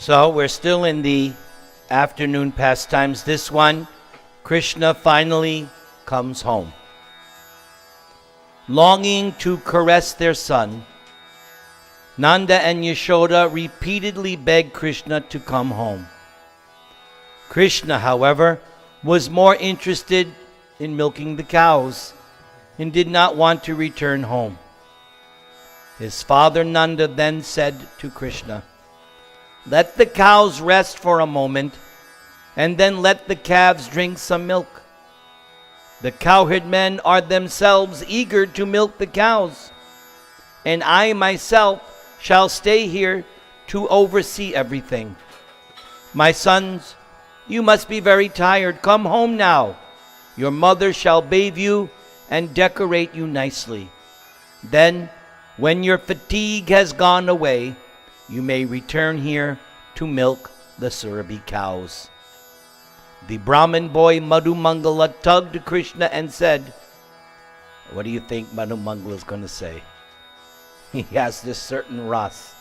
So we're still in the afternoon pastimes. This one, Krishna finally comes home. Longing to caress their son, Nanda and Yashoda repeatedly begged Krishna to come home. Krishna, however, was more interested in milking the cows and did not want to return home. His father Nanda then said to Krishna, "Let the cows rest for a moment, and then let the calves drink some milk. The cowherd men are themselves eager to milk the cows, and I myself shall stay here to oversee everything. My sons, you must be very tired. Come home now. Your mother shall bathe you and decorate you nicely. Then, when your fatigue has gone away, you may return here to milk the Surabhi cows." The Brahmin boy Madhu Mangala tugged Krishna and said, what do you think Madhu Mangala is going to say? He has this certain ras.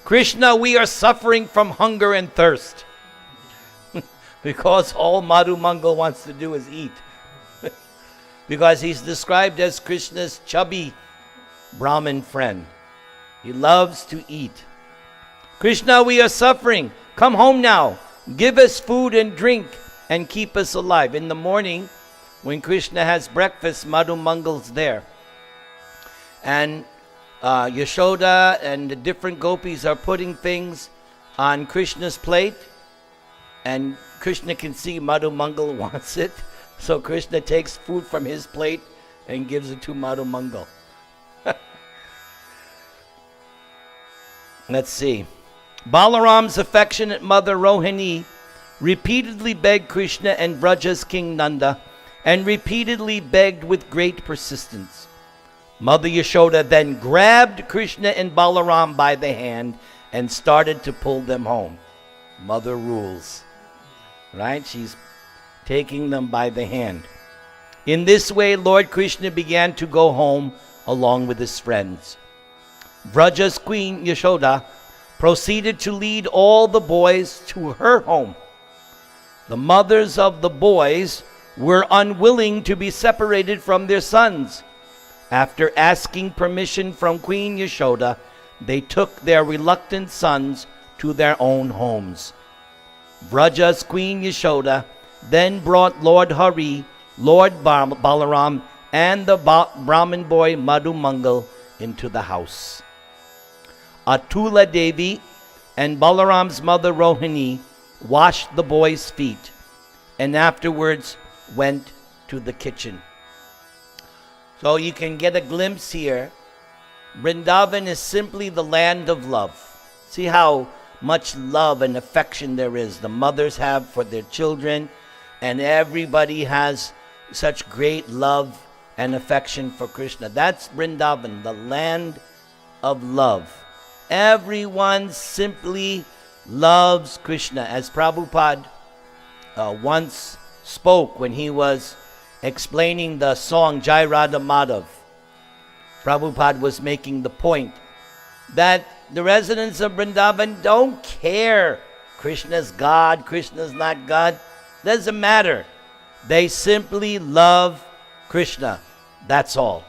"Krishna, we are suffering from hunger and thirst." Because all Madhu Mangala wants to do is eat. Because he's described as Krishna's chubby Brahmin friend. He loves to eat. "Krishna, we are suffering. Come home now. Give us food and drink and keep us alive." In the morning, when Krishna has breakfast, Madhu Mangal's there. And Yashoda and the different gopis are putting things on Krishna's plate. And Krishna can see Madhu Mangal wants it. So Krishna takes food from his plate and gives it to Madhu Mangal. Let's see. Balaram's affectionate mother Rohini repeatedly begged Krishna and Vraja's king Nanda, and repeatedly begged with great persistence. Mother Yashoda then grabbed Krishna and Balaram by the hand and started to pull them home. Mother rules, right? She's taking them by the hand. In this way, Lord Krishna began to go home along with his friends. Vraja's queen Yashoda proceeded to lead all the boys to her home. The mothers of the boys were unwilling to be separated from their sons. After asking permission from Queen Yashoda, they took their reluctant sons to their own homes. Vraja's queen Yashoda then brought Lord Hari, Lord Balaram, and the Brahmin boy Madhu Mangal into the house. Atula Devi and Balaram's mother Rohini washed the boys' feet and afterwards went to the kitchen. So you can get a glimpse here. Vrindavan is simply the land of love. See how much love and affection there is. The mothers have for their children, and everybody has such great love and affection for Krishna. That's Vrindavan, the land of love. Everyone simply loves Krishna. As Prabhupada once spoke when he was explaining the song Jai Radha Madhav, Prabhupada was making the point that the residents of Vrindavan don't care Krishna's God, Krishna's not God. Doesn't matter. They simply love Krishna. That's all.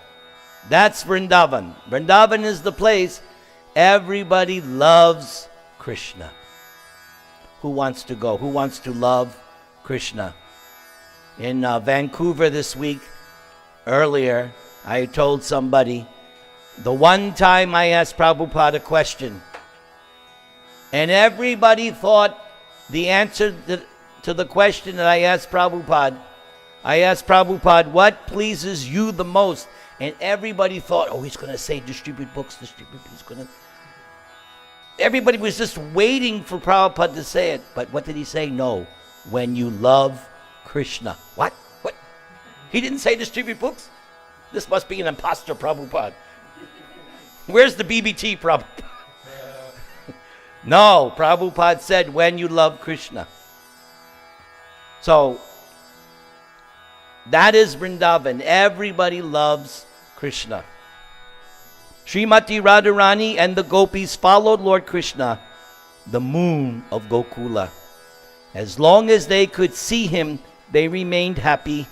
That's Vrindavan. Vrindavan is the place everybody loves Krishna. Who wants to go? Who wants to love Krishna? In Vancouver this week, earlier, I told somebody, the one time I asked Prabhupada a question, and everybody thought the answer to the question that I asked Prabhupada, what pleases you the most? And everybody thought, oh, he's going to say distribute books, he's going to... Everybody was just waiting for Prabhupada to say it. But what did he say? No, when you love Krishna. What? He didn't say distribute books? This must be an imposter, Prabhupada. Where's the BBT, Prabhupada? No, Prabhupada said when you love Krishna. So, that is Vrindavan. Everybody loves Krishna. Srimati Radharani and the gopis followed Lord Krishna the moon of Gokula. As long as they could see him, they remained happy,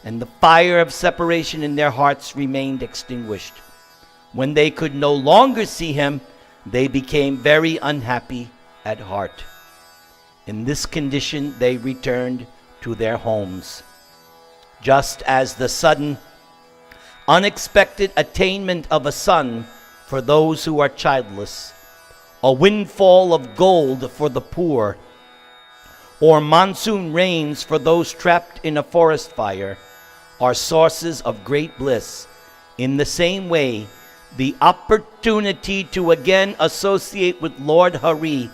and the fire of separation in their hearts remained extinguished. When they could no longer see him, they became very unhappy at heart. In this condition, they returned to their homes. Just as the sudden, unexpected attainment of a son for those who are childless, a windfall of gold for the poor, or monsoon rains for those trapped in a forest fire, are sources of great bliss. In the same way, the opportunity to again associate with Lord Hari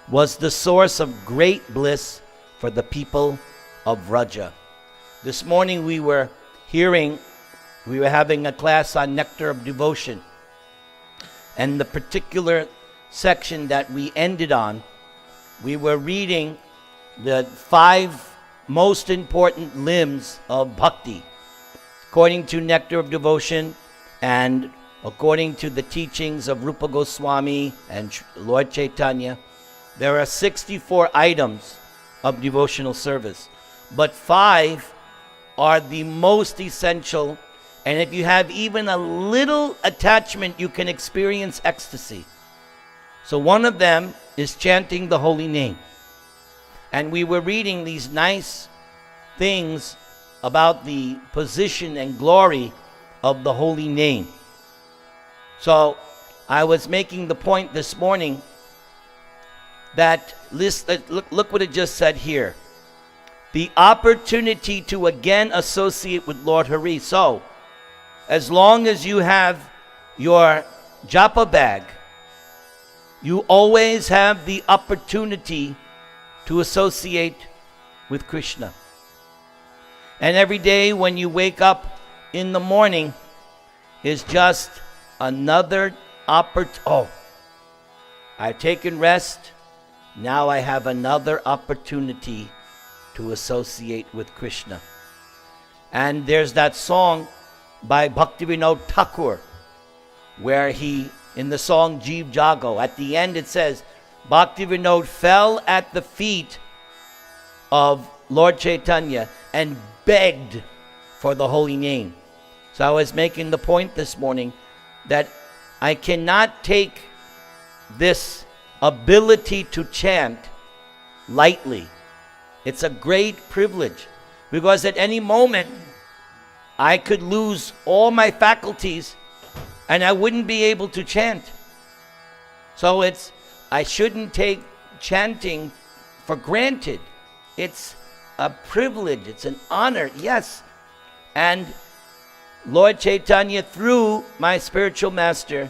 was the source of great bliss for the people of Vraja. This morning we were having a class on Nectar of Devotion. And the particular section that we ended on, we were reading the 5 most important limbs of bhakti. According to Nectar of Devotion and according to the teachings of Rupa Goswami and Lord Chaitanya, there are 64 items of devotional service. But 5 are the most essential, and if you have even a little attachment, you can experience ecstasy. So one of them is chanting the holy name. And we were reading these nice things about the position and glory of the holy name. So I was making the point this morning that look what it just said here. The opportunity to again associate with Lord Hari. So, as long as you have your japa bag, you always have the opportunity to associate with Krishna. And every day when you wake up in the morning is just another opportunity. Oh, I've taken rest. Now I have another opportunity to associate with Krishna. And there's that song by Bhaktivinoda Thakur, where he, in the song Jeev Jago, at the end it says, Bhaktivinoda fell at the feet of Lord Chaitanya and begged for the holy name. So I was making the point this morning that I cannot take this ability to chant lightly. It's a great privilege, because at any moment I could lose all my faculties and I wouldn't be able to chant. So I shouldn't take chanting for granted. It's a privilege, it's an honor, yes. And Lord Chaitanya, through my spiritual master,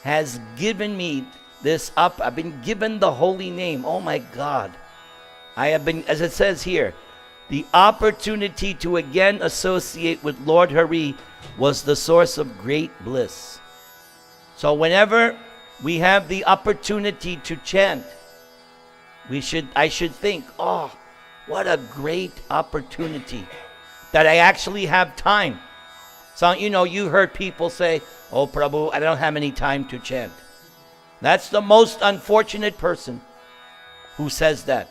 has given me this up. I've been given the holy name. Oh my God. I have been, as it says here, the opportunity to again associate with Lord Hari was the source of great bliss. So whenever we have the opportunity to chant, I should think, oh, what a great opportunity that I actually have time. So, you heard people say, oh, Prabhu, I don't have any time to chant. That's the most unfortunate person who says that.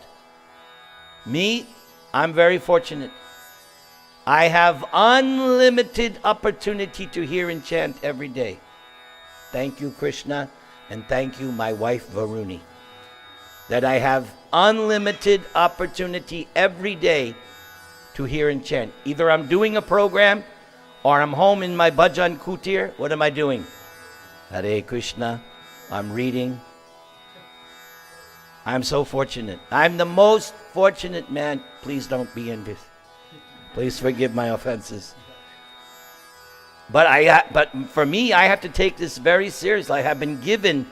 Me, I'm very fortunate. I have unlimited opportunity to hear and chant every day. Thank you, Krishna, and thank you, my wife, Varuni, that I have unlimited opportunity every day to hear and chant. Either I'm doing a program or I'm home in my bhajan kutir. What am I doing? Hare Krishna. I'm reading. I'm so fortunate. I'm the most fortunate man. Please don't be envious. Please forgive my offenses. But for me, I have to take this very seriously. I have been given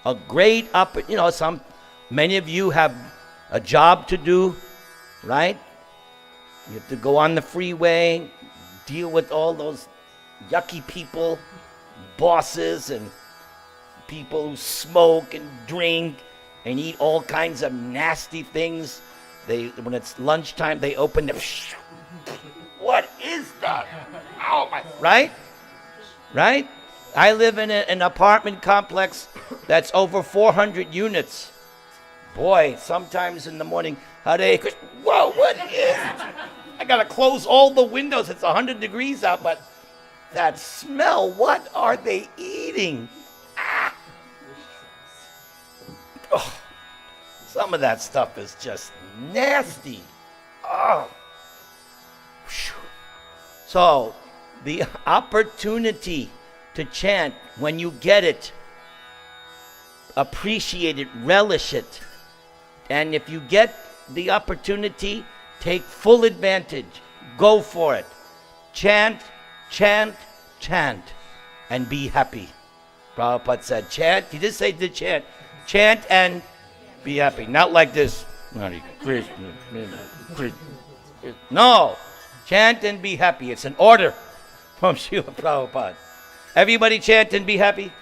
a great opportunity. Many of you have a job to do, right? You have to go on the freeway, deal with all those yucky people, bosses, and people who smoke and drink and eat all kinds of nasty things. When it's lunchtime, they open them. What is that? Oh my! Right? I live in an apartment complex that's over 400 units. Boy, sometimes in the morning, Hare Krishna. Whoa, what is? I gotta close all the windows. It's 100 degrees out, but that smell. What are they eating? Ah. Oh, some of that stuff is just nasty. Oh. So, the opportunity to chant, when you get it, appreciate it, relish it. And if you get the opportunity, take full advantage. Go for it. Chant, chant, chant, and be happy. Prabhupada said, chant. He did say to chant. Chant and be happy. Not like this. No. Chant and be happy. It's an order from Srila Prabhupada. Everybody chant and be happy.